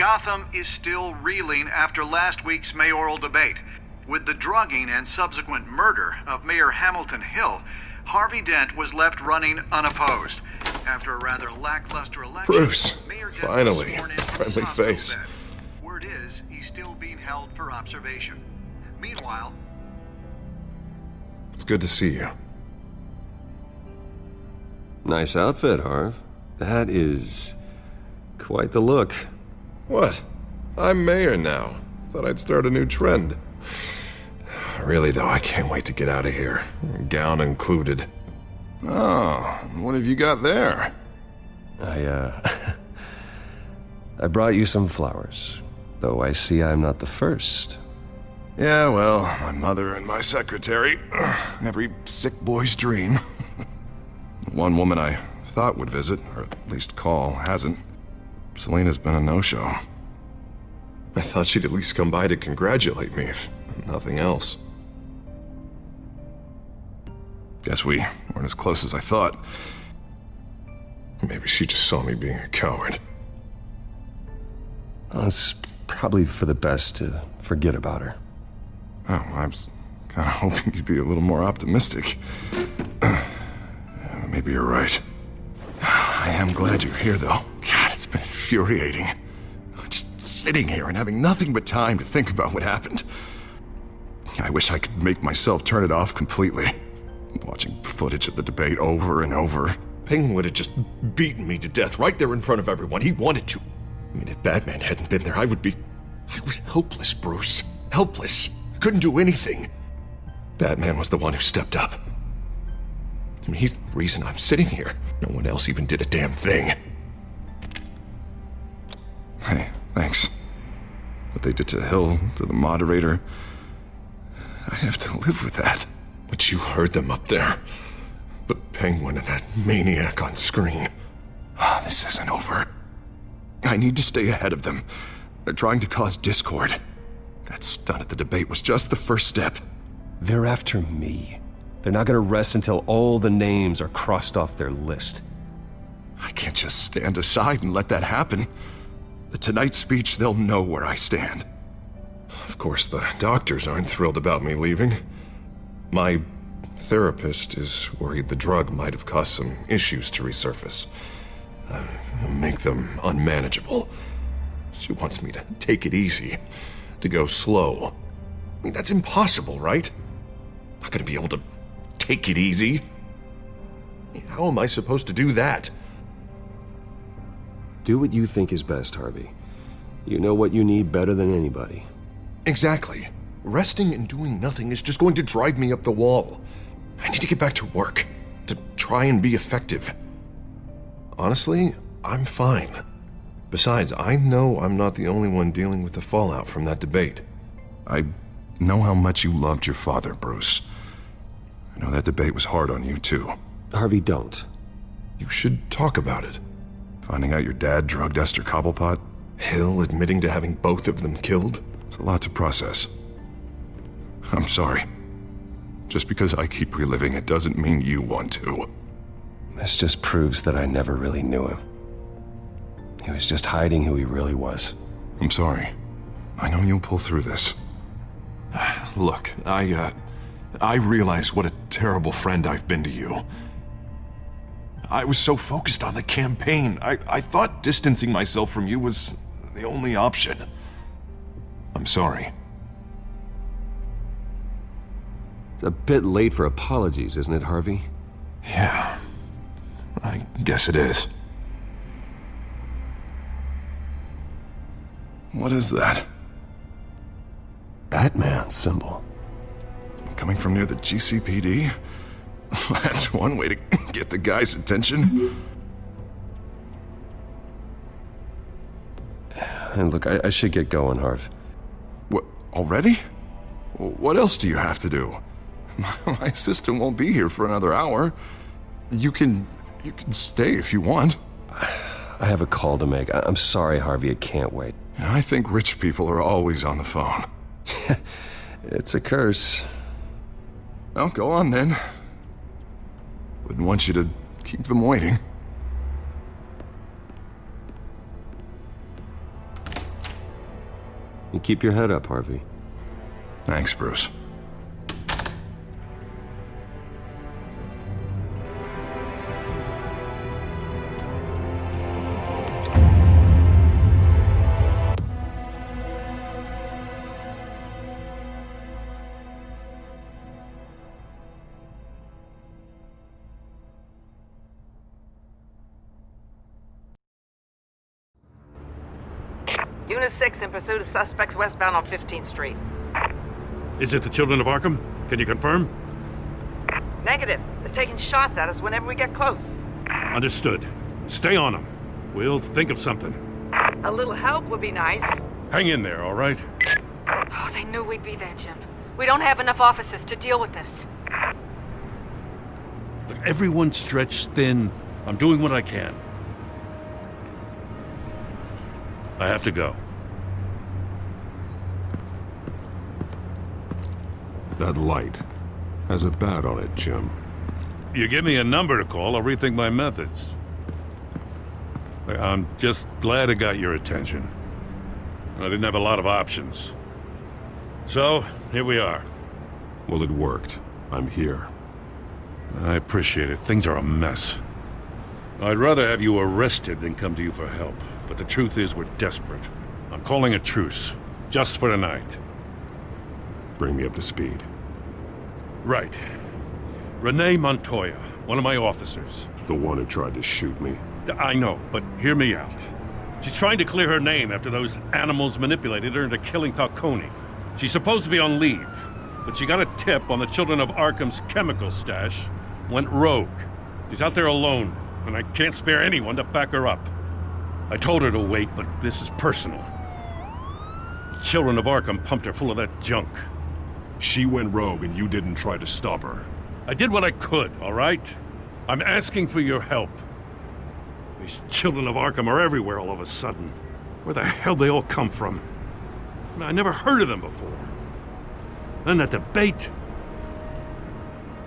Gotham is still reeling after last week's mayoral debate. With the drugging and subsequent murder of Mayor Hamilton Hill, Harvey Dent was left running unopposed. After a rather lackluster election, Bruce, Mayor Dent finally, was sworn in from his friendly hospital face. bed. Word is, he's still being held for observation. Meanwhile, It's good to see you. Nice outfit, Harv. That is quite the look. What? I'm mayor now. Thought I'd start a new trend. Really, though, I can't wait to get out of here. Gown included. Oh, what have you got there? I brought you some flowers. Though I see I'm not the first. Yeah, well, my mother and my secretary. Every sick boy's dream. One woman I thought would visit, or at least call, hasn't. Selena's been a no-show. I thought she'd at least come by to congratulate me, if nothing else. Guess we weren't as close as I thought. Maybe she just saw me being a coward. Well, it's probably for the best to forget about her. Oh, I was kind of hoping you'd be a little more optimistic. Maybe you're right. I am glad you're here, though. God, it's been infuriating. Just sitting here and having nothing but time to think about what happened. I wish I could make myself turn it off completely. Watching footage of the debate over and over. Penguin would have just beaten me to death right there in front of everyone. He wanted to. I mean, if Batman hadn't been there, I was helpless, Bruce. Helpless. Couldn't do anything. Batman was the one who stepped up. I mean, he's the reason I'm sitting here. No one else even did a damn thing. Hey, thanks. What they did to Hill, to the moderator, I have to live with that. But you heard them up there. The Penguin and that maniac on screen. This isn't over. I need to stay ahead of them. They're trying to cause discord. That stunt at the debate was just the first step. They're after me. They're not gonna rest until all the names are crossed off their list. I can't just stand aside and let that happen. The Tonight speech, they'll know where I stand. Of course, the doctors aren't thrilled about me leaving. My therapist is worried the drug might have caused some issues to resurface. Make them unmanageable. She wants me to take it easy, to go slow. I mean, that's impossible, right? Not gonna be able to take it easy. How am I supposed to do that? Do what you think is best, Harvey. You know what you need better than anybody. Exactly. Resting and doing nothing is just going to drive me up the wall. I need to get back to work, to try and be effective. Honestly, I'm fine. Besides, I know I'm not the only one dealing with the fallout from that debate. I know how much you loved your father, Bruce. I know that debate was hard on you, too. Harvey, don't. You should talk about it. Finding out your dad drugged Esther Cobblepot, Hill admitting to having both of them killed. It's a lot to process. I'm sorry. Just because I keep reliving it doesn't mean you want to. This just proves that I never really knew him. He was just hiding who he really was. I'm sorry. I know you'll pull through this. Look, I realize what a terrible friend I've been to you. I was so focused on the campaign. I thought distancing myself from you was the only option. I'm sorry. It's a bit late for apologies, isn't it, Harvey? Yeah, I guess it is. What is that? Batman symbol. Coming from near the GCPD? That's one way to get the guy's attention. And look, I should get going, Harv. What, already? What else do you have to do? My assistant won't be here for another hour. You can stay if you want. I have a call to make. I'm sorry, Harvey, I can't wait. I think rich people are always on the phone. It's a curse. Well, go on then. Wouldn't want you to keep them waiting. You keep your head up, Harvey. Thanks, Bruce. Unit 6 in pursuit of suspects westbound on 15th Street. Is it the Children of Arkham? Can you confirm? Negative. They're taking shots at us whenever we get close. Understood. Stay on them. We'll think of something. A little help would be nice. Hang in there, all right? Oh, they knew we'd be there, Jim. We don't have enough officers to deal with this. Look, everyone's stretched thin. I'm doing what I can. I have to go. That light has a bat on it, Jim. You give me a number to call, I'll rethink my methods. I'm just glad it got your attention. I didn't have a lot of options. So, here we are. Well, it worked. I'm here. I appreciate it. Things are a mess. I'd rather have you arrested than come to you for help. But the truth is, we're desperate. I'm calling a truce. Just for tonight. Bring me up to speed. Right. Renee Montoya, one of my officers. The one who tried to shoot me. I know, but hear me out. She's trying to clear her name after those animals manipulated her into killing Falcone. She's supposed to be on leave, but she got a tip on the Children of Arkham's chemical stash, went rogue. She's out there alone, and I can't spare anyone to back her up. I told her to wait, but this is personal. The Children of Arkham pumped her full of that junk. She went rogue and you didn't try to stop her. I did what I could, all right? I'm asking for your help. These Children of Arkham are everywhere all of a sudden. Where the hell they all come from? I never heard of them before. Then that debate.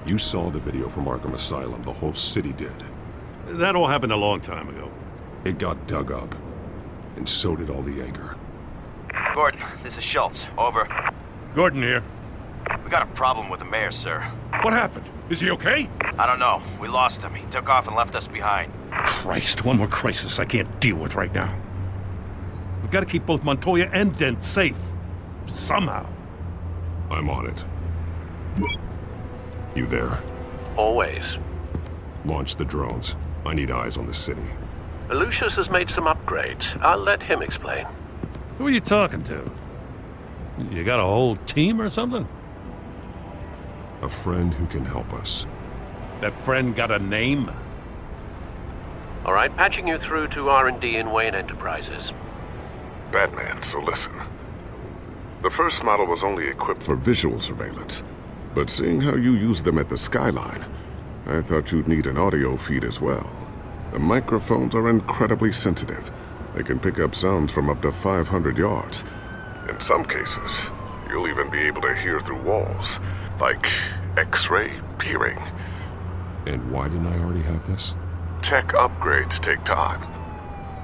You saw the video from Arkham Asylum. The whole city did. That all happened a long time ago. It got dug up. And so did all the anger. Gordon, this is Schultz. Over. Gordon here. We got a problem with the mayor, sir. What happened? Is he okay? I don't know. We lost him. He took off and left us behind. Christ, one more crisis I can't deal with right now. We've got to keep both Montoya and Dent safe. Somehow. I'm on it. You there? Always. Launch the drones. I need eyes on the city. Lucius has made some upgrades. I'll let him explain. Who are you talking to? You got a whole team or something? A friend who can help us. That friend got a name? All right, patching you through to R&D in Wayne Enterprises. Batman, so listen. The first model was only equipped for visual surveillance, but seeing how you use them at the Skyline, I thought you'd need an audio feed as well. The microphones are incredibly sensitive. They can pick up sounds from up to 500 yards. In some cases, you'll even be able to hear through walls, like X-ray peering. And why didn't I already have this? Tech upgrades take time.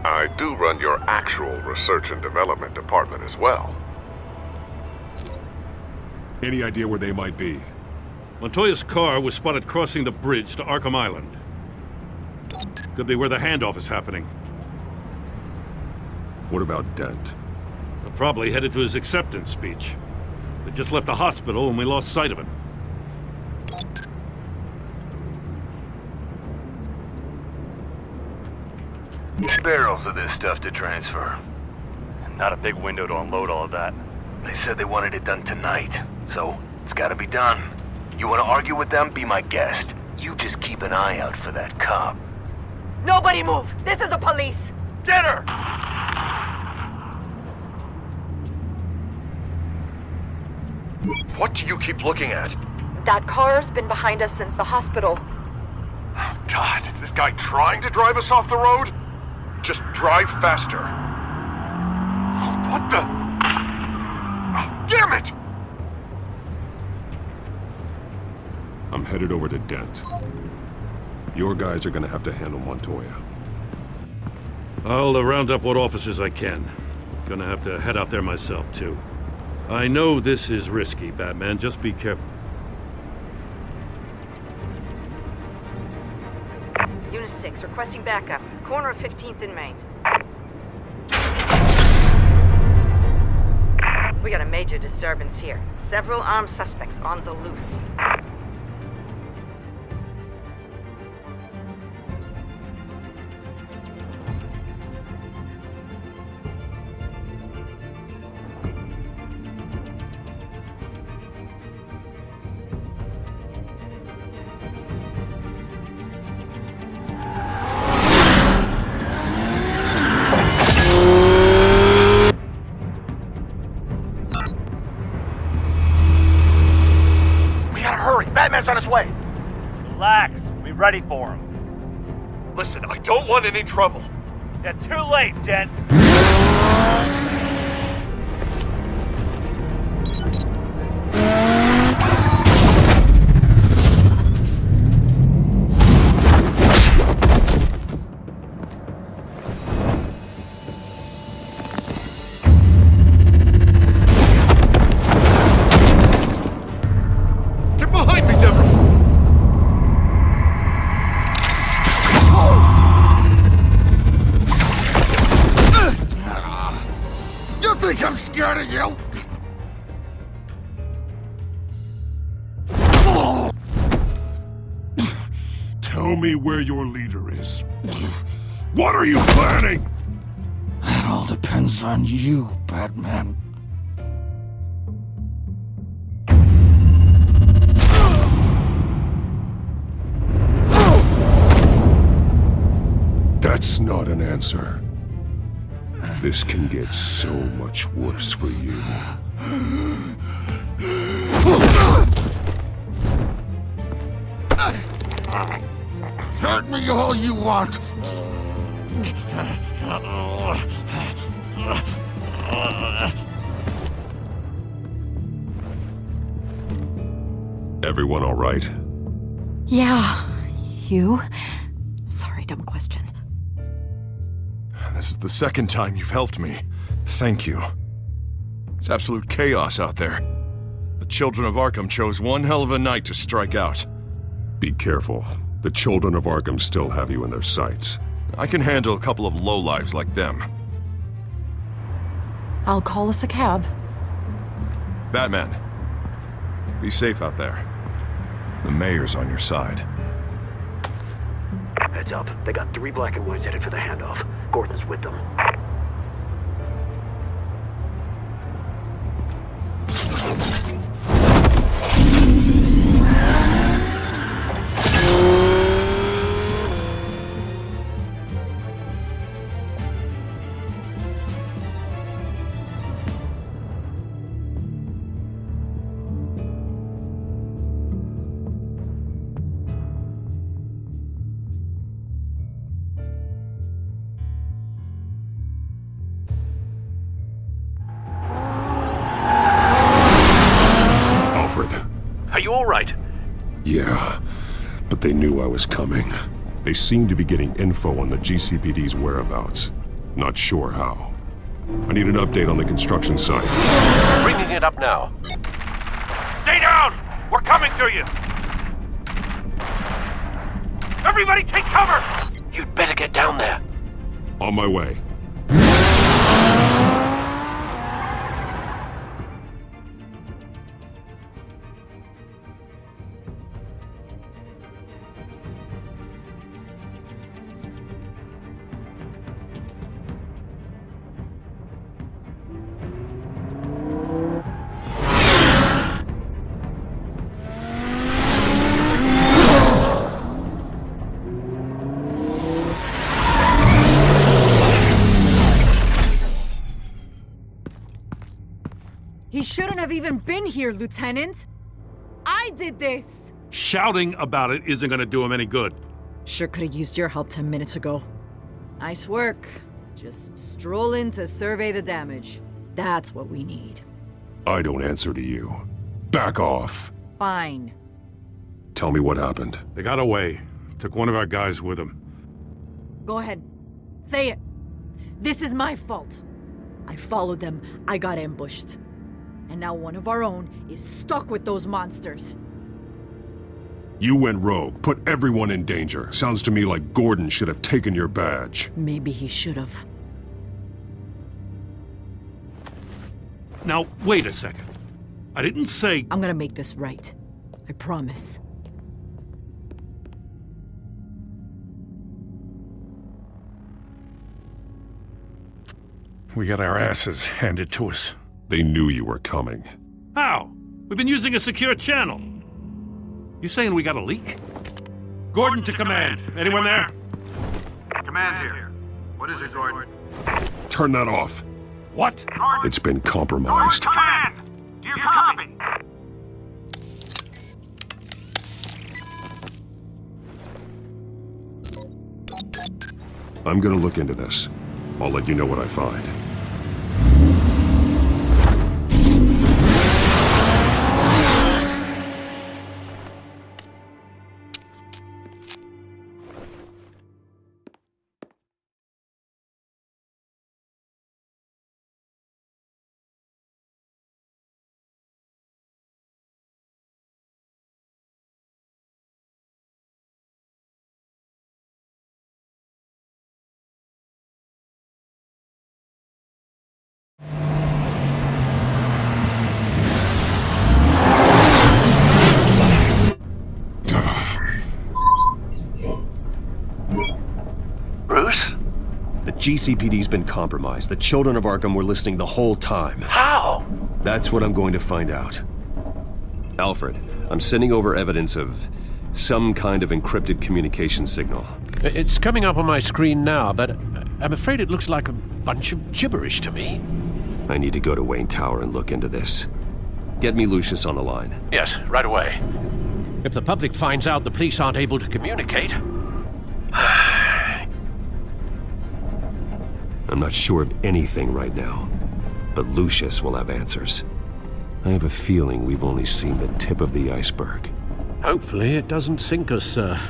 I do run your actual research and development department as well. Any idea where they might be? Montoya's car was spotted crossing the bridge to Arkham Island. Could be where the handoff is happening. What about Dent? They're probably headed to his acceptance speech. They just left the hospital and we lost sight of him. Barrels of this stuff to transfer. And not a big window to unload all of that. They said they wanted it done tonight, so it's gotta be done. You wanna argue with them? Be my guest. You just keep an eye out for that cop. Nobody move! This is the police! Get her! What do you keep looking at? That car's been behind us since the hospital. God, is this guy trying to drive us off the road? Just drive faster. What the? Oh, damn it! I'm headed over to Dent. Your guys are gonna have to handle Montoya. I'll round up what officers I can. Gonna have to head out there myself, too. I know this is risky, Batman. Just be careful. Unit 6, requesting backup. Corner of 15th and Main. We got a major disturbance here. Several armed suspects on the loose. Batman's on his way. Relax. We're ready for him. Listen, I don't want any trouble. You're too late, Dent. I'm scared of you! Tell me where your leader is. What are you planning? That all depends on you, Batman. That's not an answer. This can get so much worse for you. Hurt me all you want. Everyone all right? Yeah. You? Sorry, dumb question. This is the second time you've helped me. Thank you. It's absolute chaos out there. The children of Arkham chose one hell of a night to strike out. Be careful. The children of Arkham still have you in their sights. I can handle a couple of lowlives like them. I'll call us a cab. Batman, be safe out there. The mayor's on your side. Heads up. They got 3 black and whites headed for the handoff. Gordon's with them. Are you all right? Yeah, but they knew I was coming. They seem to be getting info on the GCPD's whereabouts. Not sure how. I need an update on the construction site. Bringing it up now. Stay down! We're coming to you! Everybody take cover! You'd better get down there. On my way. He shouldn't have even been here, Lieutenant. I did this. Shouting about it isn't gonna do him any good. Sure could have used your help 10 minutes ago. Nice work. Just stroll in to survey the damage. That's what we need. I don't answer to you. Back off. Fine. Tell me what happened. They got away. Took one of our guys with them. Go ahead. Say it. This is my fault. I followed them, I got ambushed. And now one of our own is stuck with those monsters. You went rogue, put everyone in danger. Sounds to me like Gordon should have taken your badge. Maybe he should have. Now, wait a second. I didn't say... I'm gonna make this right. I promise. We got our asses handed to us. They knew you were coming. How? We've been using a secure channel. You saying we got a leak? Gordon to command. Anyone there? Command here. What is it, Gordon? Turn that off. What? It's been compromised. Command! Do you copy? I'm gonna look into this. I'll let you know what I find. Bruce? The GCPD's been compromised. The children of Arkham were listening the whole time. How? That's what I'm going to find out. Alfred, I'm sending over evidence of some kind of encrypted communication signal. It's coming up on my screen now, but I'm afraid it looks like a bunch of gibberish to me. I need to go to Wayne Tower and look into this. Get me Lucius on the line. Yes, right away. If the public finds out the police aren't able to communicate... I'm not sure of anything right now, but Lucius will have answers. I have a feeling we've only seen the tip of the iceberg. Hopefully it doesn't sink us, sir.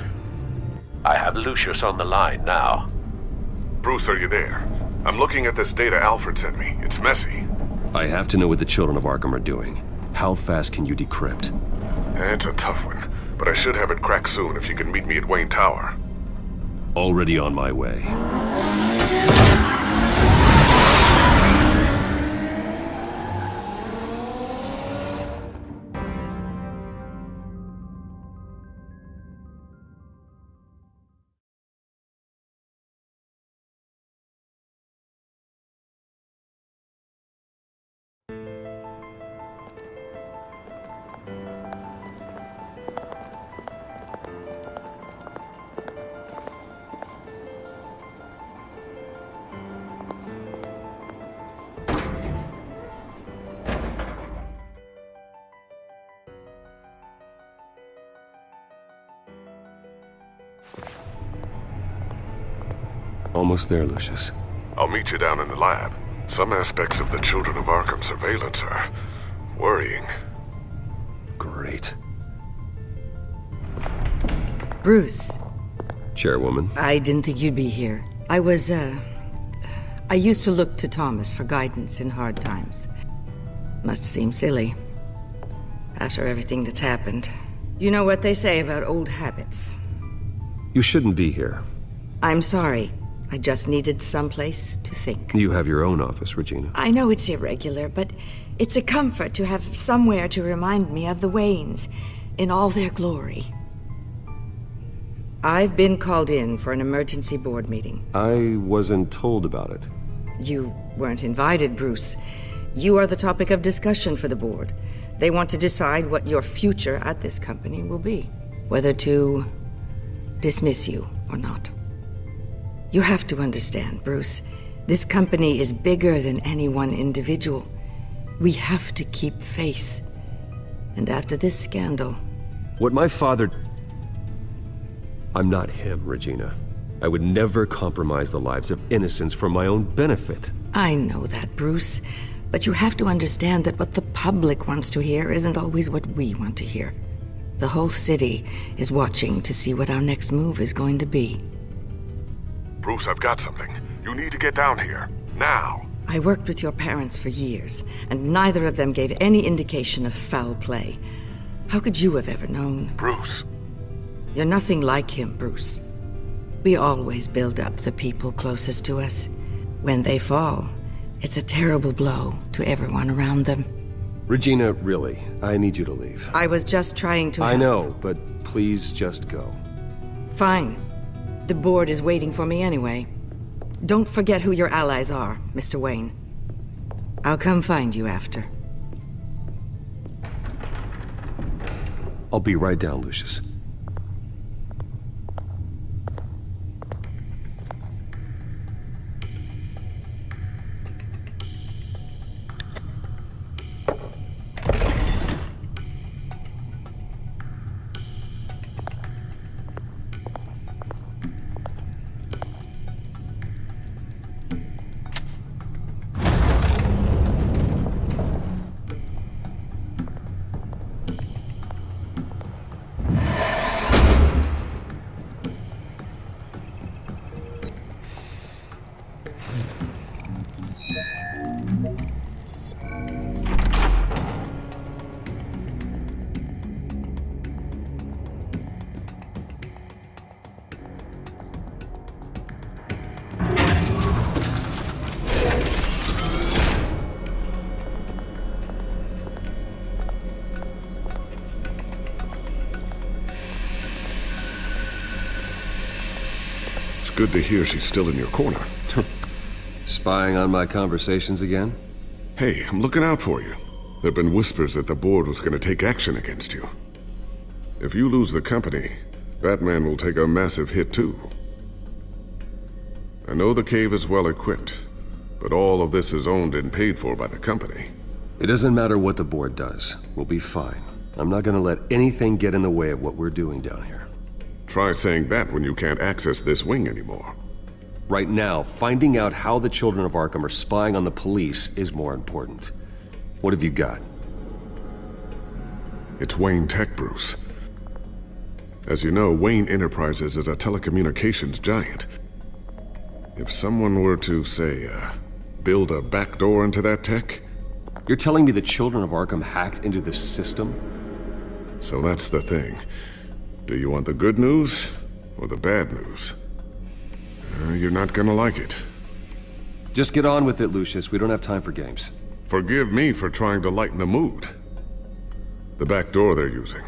I have Lucius on the line now. Bruce, are you there? I'm looking at this data Alfred sent me. It's messy. I have to know what the children of Arkham are doing. How fast can you decrypt? It's a tough one, but I should have it cracked soon if you can meet me at Wayne Tower. Already on my way. Almost there, Lucius. I'll meet you down in the lab. Some aspects of the Children of Arkham surveillance are worrying. Great. Bruce. Chairwoman. I didn't think you'd be here. I used to look to Thomas for guidance in hard times. Must seem silly. After everything that's happened. You know what they say about old habits. You shouldn't be here. I'm sorry. I just needed someplace to think. You have your own office, Regina. I know it's irregular, but it's a comfort to have somewhere to remind me of the Waynes in all their glory. I've been called in for an emergency board meeting. I wasn't told about it. You weren't invited, Bruce. You are the topic of discussion for the board. They want to decide what your future at this company will be. Whether to dismiss you or not. You have to understand, Bruce. This company is bigger than any one individual. We have to keep face. And after this scandal... What my father... I'm not him, Regina. I would never compromise the lives of innocents for my own benefit. I know that, Bruce. But you have to understand that what the public wants to hear isn't always what we want to hear. The whole city is watching to see what our next move is going to be. Bruce, I've got something. You need to get down here. Now. I worked with your parents for years, and neither of them gave any indication of foul play. How could you have ever known? Bruce. You're nothing like him, Bruce. We always build up the people closest to us. When they fall, it's a terrible blow to everyone around them. Regina, really, I need you to leave. I was just trying to help. I know, but please just go. Fine. The board is waiting for me anyway. Don't forget who your allies are, Mr. Wayne. I'll come find you after. I'll be right down, Lucius. Good to hear she's still in your corner. Spying on my conversations again? Hey, I'm looking out for you. There've been whispers that the board was going to take action against you. If you lose the company, Batman will take a massive hit too. I know the cave is well equipped, but all of this is owned and paid for by the company. It doesn't matter what the board does. We'll be fine. I'm not gonna let anything get in the way of what we're doing down here. Try saying that when you can't access this wing anymore. Right now, finding out how the children of Arkham are spying on the police is more important. What have you got? It's Wayne Tech, Bruce. As you know, Wayne Enterprises is a telecommunications giant. If someone were to, say, build a backdoor into that tech... You're telling me the children of Arkham hacked into this system? So that's the thing. Do you want the good news or the bad news? You're not gonna like it. Just get on with it, Lucius. We don't have time for games. Forgive me for trying to lighten the mood. The back door they're using.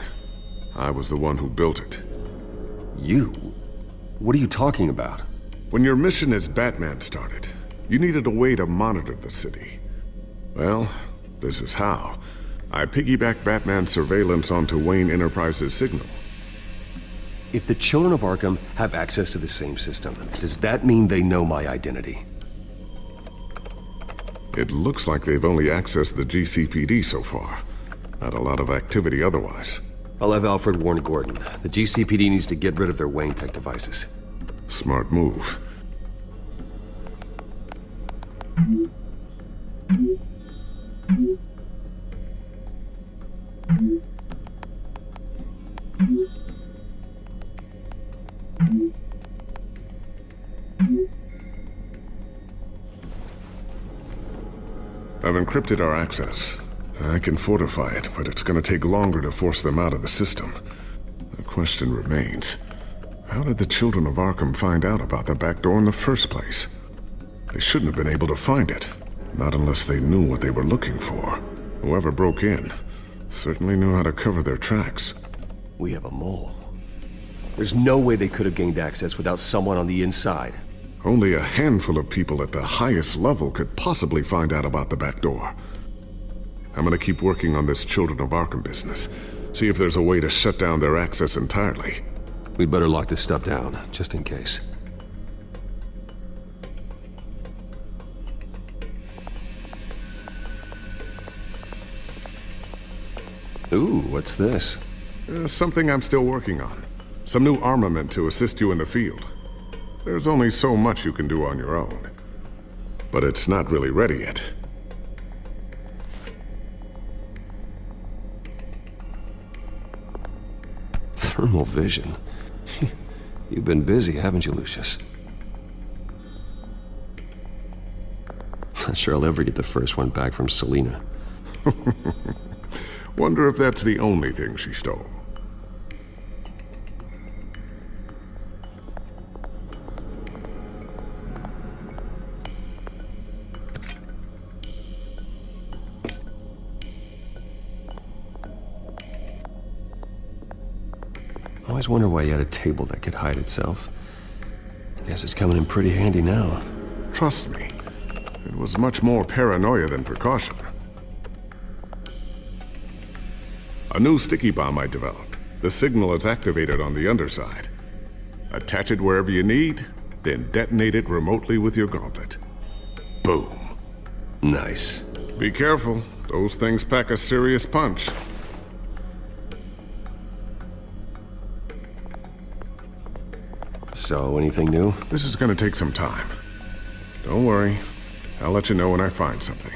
I was the one who built it. You? What are you talking about? When your mission as Batman started, you needed a way to monitor the city. Well, this is how. I piggybacked Batman's surveillance onto Wayne Enterprises' signal. If the children of Arkham have access to the same system, does that mean they know my identity? It looks like they've only accessed the GCPD so far. Not a lot of activity otherwise. I'll have Alfred warn Gordon. The GCPD needs to get rid of their Wayne Tech devices. Smart move. I've encrypted our access. I can fortify it, but it's gonna take longer to force them out of the system. The question remains, how did the children of Arkham find out about the back door in the first place? They shouldn't have been able to find it. Not unless they knew what they were looking for. Whoever broke in certainly knew how to cover their tracks. We have a mole. There's no way they could have gained access without someone on the inside. Only a handful of people at the highest level could possibly find out about the back door. I'm gonna keep working on this Children of Arkham business. See if there's a way to shut down their access entirely. We'd better lock this stuff down, just in case. Ooh, what's this? Something I'm still working on. Some new armament to assist you in the field. There's only so much you can do on your own. But it's not really ready yet. Thermal vision. You've been busy, haven't you, Lucius? Not sure I'll ever get the first one back from Selena. Wonder if that's the only thing she stole. I always wonder why you had a table that could hide itself. Guess it's coming in pretty handy now. Trust me, it was much more paranoia than precaution. A new sticky bomb I developed. The signal is activated on the underside. Attach it wherever you need, then detonate it remotely with your gauntlet. Boom. Nice. Be careful, those things pack a serious punch. So, anything new? This is gonna take some time. Don't worry, I'll let you know when I find something.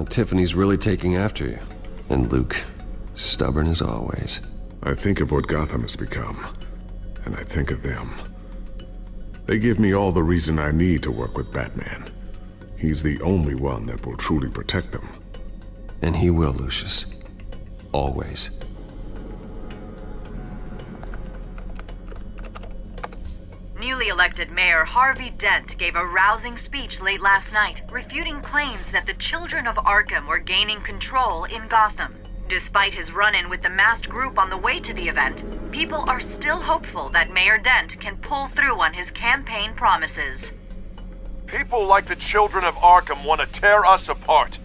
Tiffany's really taking after you. And Luke, stubborn as always. I think of what Gotham has become, and I think of them. They give me all the reason I need to work with Batman. He's the only one that will truly protect them. And he will, Lucius. Always. Newly elected Mayor Harvey Dent gave a rousing speech late last night, refuting claims that the children of Arkham were gaining control in Gotham. Despite his run-in with the masked group on the way to the event, people are still hopeful that Mayor Dent can pull through on his campaign promises. People like the children of Arkham want to tear us apart.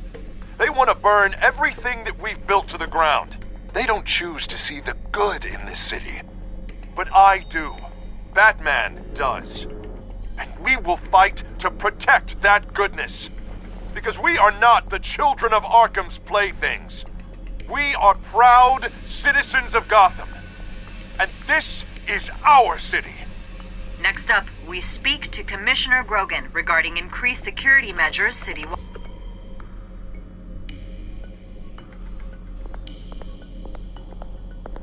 They want to burn everything that we've built to the ground. They don't choose to see the good in this city. But I do. Batman does. And we will fight to protect that goodness. Because we are not the children of Arkham's playthings. We are proud citizens of Gotham. And this is our city. Next up, we speak to Commissioner Grogan regarding increased security measures citywide.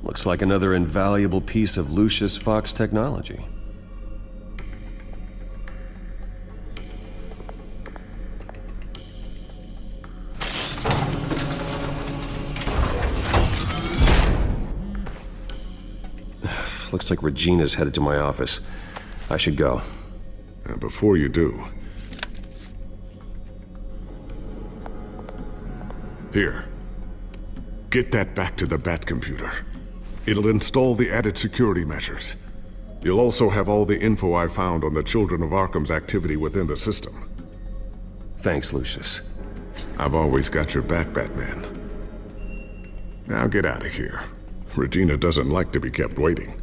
Looks like another invaluable piece of Lucius Fox technology. Looks like Regina's headed to my office. I should go. And before you do... Here. Get that back to the Bat computer. It'll install the added security measures. You'll also have all the info I found on the Children of Arkham's activity within the system. Thanks, Lucius. I've always got your back, Batman. Now get out of here. Regina doesn't like to be kept waiting.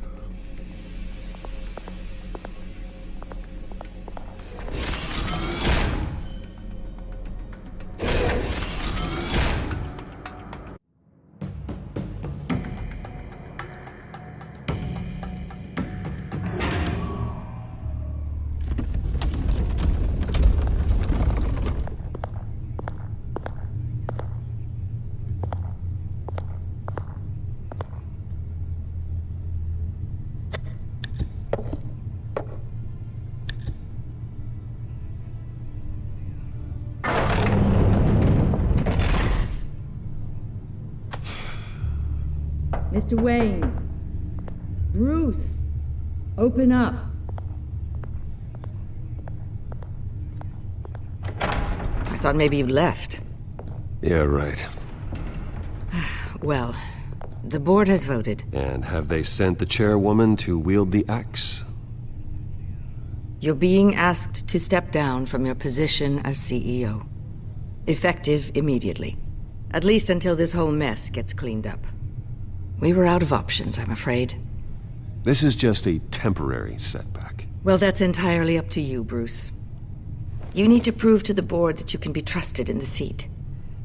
Mr. Wayne. Bruce. Open up. I thought maybe you'd left. Yeah, right. Well, the board has voted. And have they sent the chairwoman to wield the axe? You're being asked to step down from your position as CEO. Effective immediately. At least until this whole mess gets cleaned up. We were out of options, I'm afraid. This is just a temporary setback. Well, that's entirely up to you, Bruce. You need to prove to the board that you can be trusted in the seat.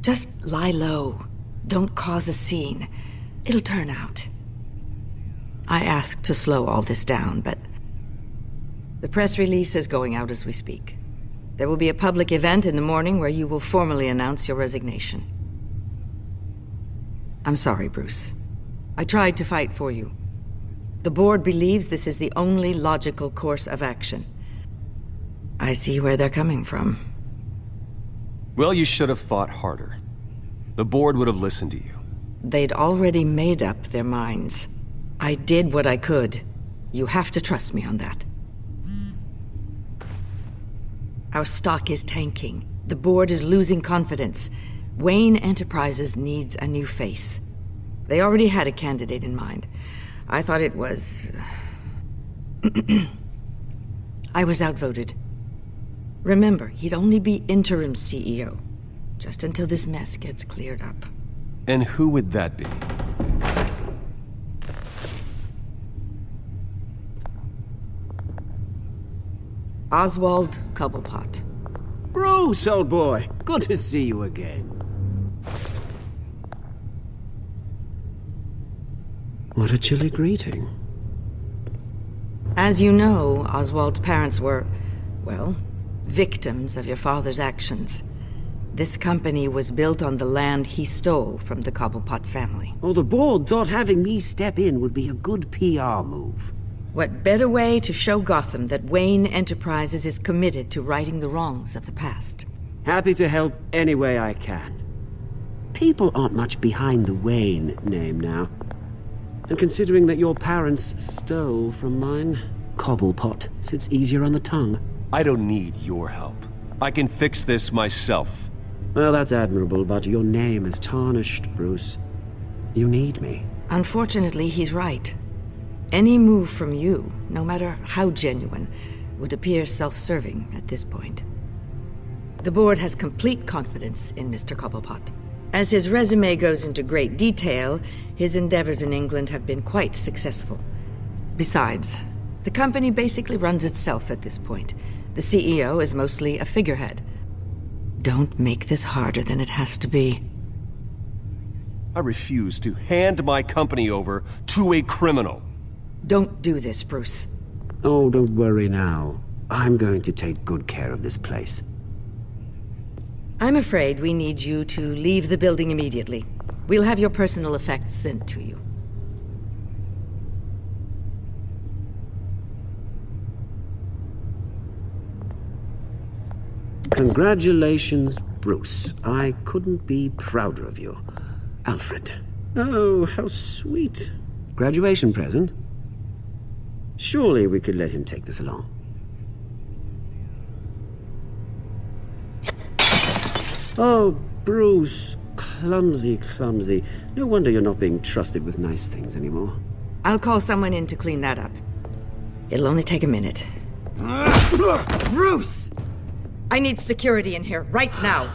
Just lie low. Don't cause a scene. It'll turn out. I asked to slow all this down, but... the press release is going out as we speak. There will be a public event in the morning where you will formally announce your resignation. I'm sorry, Bruce. I tried to fight for you. The board believes this is the only logical course of action. I see where they're coming from. Well, you should have fought harder. The board would have listened to you. They'd already made up their minds. I did what I could. You have to trust me on that. Our stock is tanking. The board is losing confidence. Wayne Enterprises needs a new face. They already had a candidate in mind. I thought it was... I was outvoted. Remember, he'd only be interim CEO, just until this mess gets cleared up. And who would that be? Oswald Cobblepot. Bruce, old boy. Good to see you again. What a chilly greeting. As you know, Oswald's parents were, well, victims of your father's actions. This company was built on the land he stole from the Cobblepot family. Oh, the board thought having me step in would be a good PR move. What better way to show Gotham that Wayne Enterprises is committed to righting the wrongs of the past? Happy to help any way I can. People aren't much behind the Wayne name now. And considering that your parents stole from mine, Cobblepot sits easier on the tongue. I don't need your help. I can fix this myself. Well, that's admirable, but your name is tarnished, Bruce. You need me. Unfortunately, he's right. Any move from you, no matter how genuine, would appear self-serving at this point. The board has complete confidence in Mr. Cobblepot. As his resume goes into great detail, his endeavors in England have been quite successful. Besides, the company basically runs itself at this point. The CEO is mostly a figurehead. Don't make this harder than it has to be. I refuse to hand my company over to a criminal. Don't do this, Bruce. Oh, don't worry now. I'm going to take good care of this place. I'm afraid we need you to leave the building immediately. We'll have your personal effects sent to you. Congratulations, Bruce. I couldn't be prouder of you. Alfred. Oh, how sweet. Graduation present? Surely we could let him take this along. Oh, Bruce. Clumsy, clumsy. No wonder you're not being trusted with nice things anymore. I'll call someone in to clean that up. It'll only take a minute. Bruce! I need security in here, right now.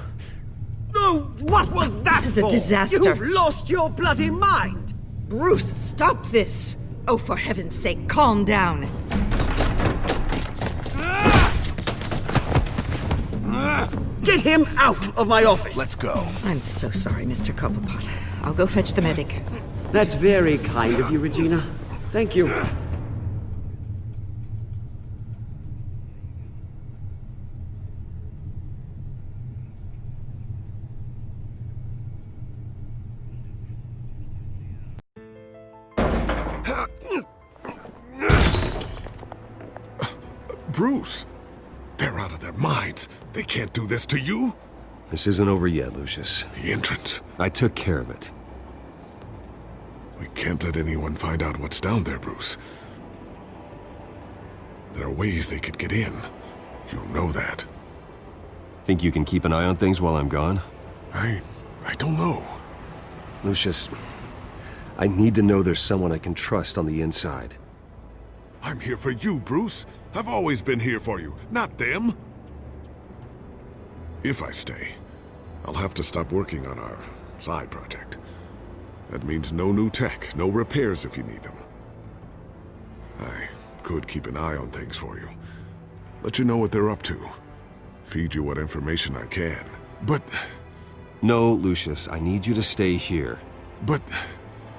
No, what was that This is a disaster. You've lost your bloody mind! Bruce, stop this! Oh, for heaven's sake, calm down. Get him out of my office! Let's go. I'm so sorry, Mr. Cobblepot. I'll go fetch the medic. That's very kind of you, Regina. Thank you. Bruce! They're out of their minds. They can't do this to you. This isn't over yet, Lucius. The entrance. I took care of it. We can't let anyone find out what's down there, Bruce. There are ways they could get in. You know that. Think you can keep an eye on things while I'm gone? I don't know. Lucius, I need to know there's someone I can trust on the inside. I'm here for you, Bruce. I've always been here for you, not them. If I stay, I'll have to stop working on our side project. That means no new tech, no repairs if you need them. I could keep an eye on things for you. Let you know what they're up to. Feed you what information I can. But... No, Lucius, I need you to stay here. But...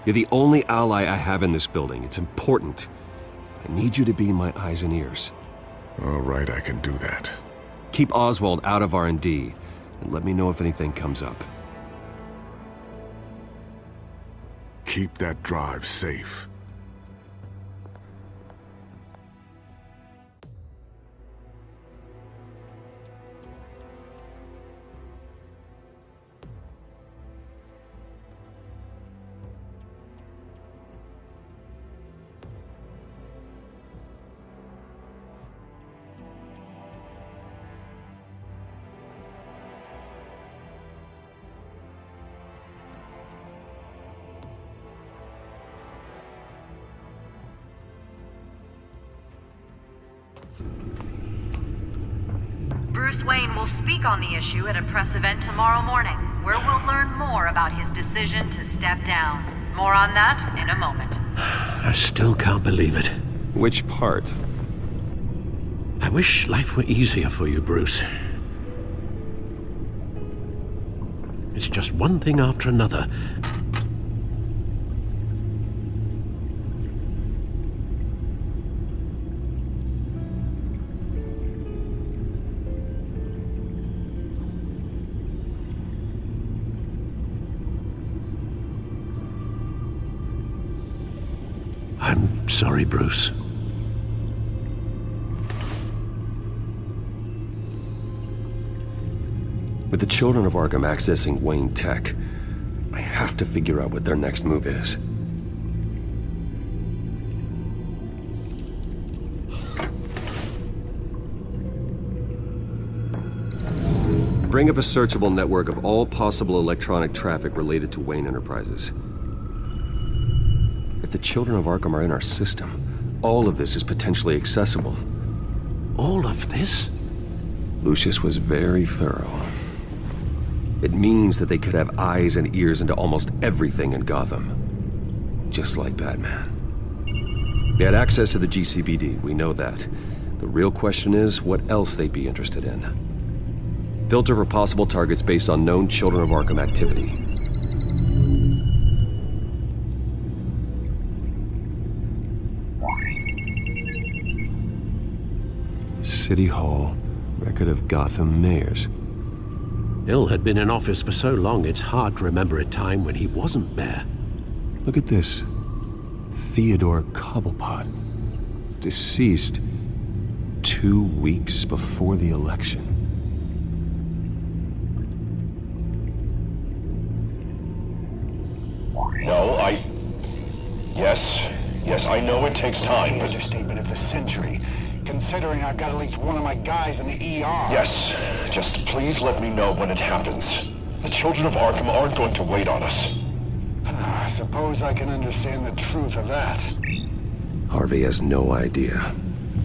You're the only ally I have in this building. It's important. I need you to be my eyes and ears. All right, I can do that. Keep Oswald out of R&D, and let me know if anything comes up. Keep that drive safe. Bruce Wayne will speak on the issue at a press event tomorrow morning, where we'll learn more about his decision to step down. More on that in a moment. I still can't believe it. Which part? I wish life were easier for you, Bruce. It's just one thing after another. I'm sorry, Bruce. With the children of Arkham accessing Wayne Tech, I have to figure out what their next move is. Bring up a searchable network of all possible electronic traffic related to Wayne Enterprises. If the children of Arkham are in our system, all of this is potentially accessible. All of this? Lucius was very thorough. It means that they could have eyes and ears into almost everything in Gotham. Just like Batman. They had access to the GCPD, we know that. The real question is, what else they'd be interested in. Filter for possible targets based on known Children of Arkham activity. City Hall, record of Gotham mayors. Hill had been in office for so long, it's hard to remember a time when he wasn't mayor. Look at this. Theodore Cobblepot. Deceased 2 weeks before the election. No, Yes, I know it takes time, but... Understatement of the century, considering I've got at least one of my guys in the ER. Yes, just please let me know when it happens. The children of Arkham aren't going to wait on us. I suppose I can understand the truth of that. Harvey has no idea.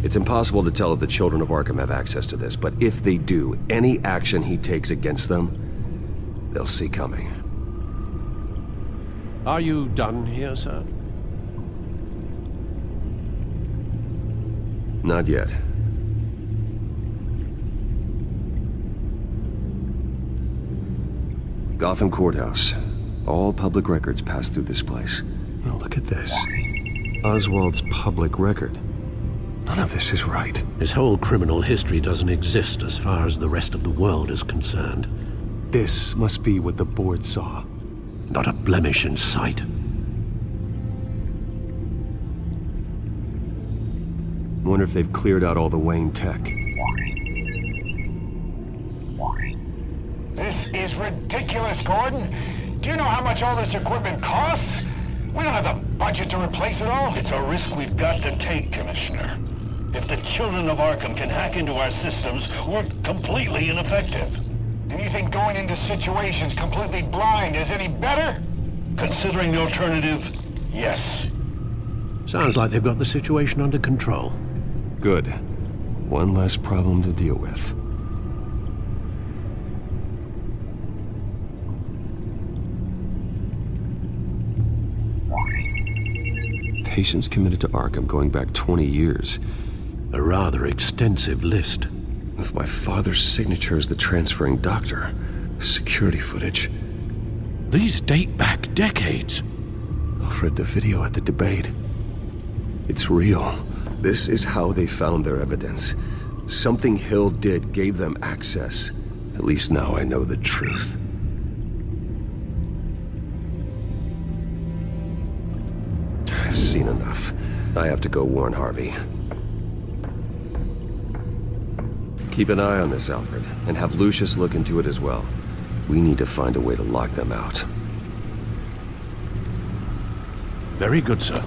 It's impossible to tell if the children of Arkham have access to this, but if they do, any action he takes against them, they'll see coming. Are you done here, sir? Not yet. Gotham Courthouse. All public records pass through this place. Oh, look at this. Oswald's public record. None of this is right. His whole criminal history doesn't exist as far as the rest of the world is concerned. This must be what the board saw. Not a blemish in sight. Wonder if they've cleared out all the Wayne tech. This is ridiculous, Gordon. Do you know how much all this equipment costs? We don't have the budget to replace it all. It's a risk we've got to take, Commissioner. If the children of Arkham can hack into our systems, we're completely ineffective. And you think going into situations completely blind is any better? Considering the alternative, yes. Sounds like they've got the situation under control. Good. One less problem to deal with. Patients committed to Arkham going back 20 years. A rather extensive list. With my father's signature as the transferring doctor. Security footage. These date back decades. I've read the video at the debate. It's real. This is how they found their evidence. Something Hill did gave them access. At least now I know the truth. I've seen enough. I have to go warn Harvey. Keep an eye on this, Alfred, and have Lucius look into it as well. We need to find a way to lock them out. Very good, sir.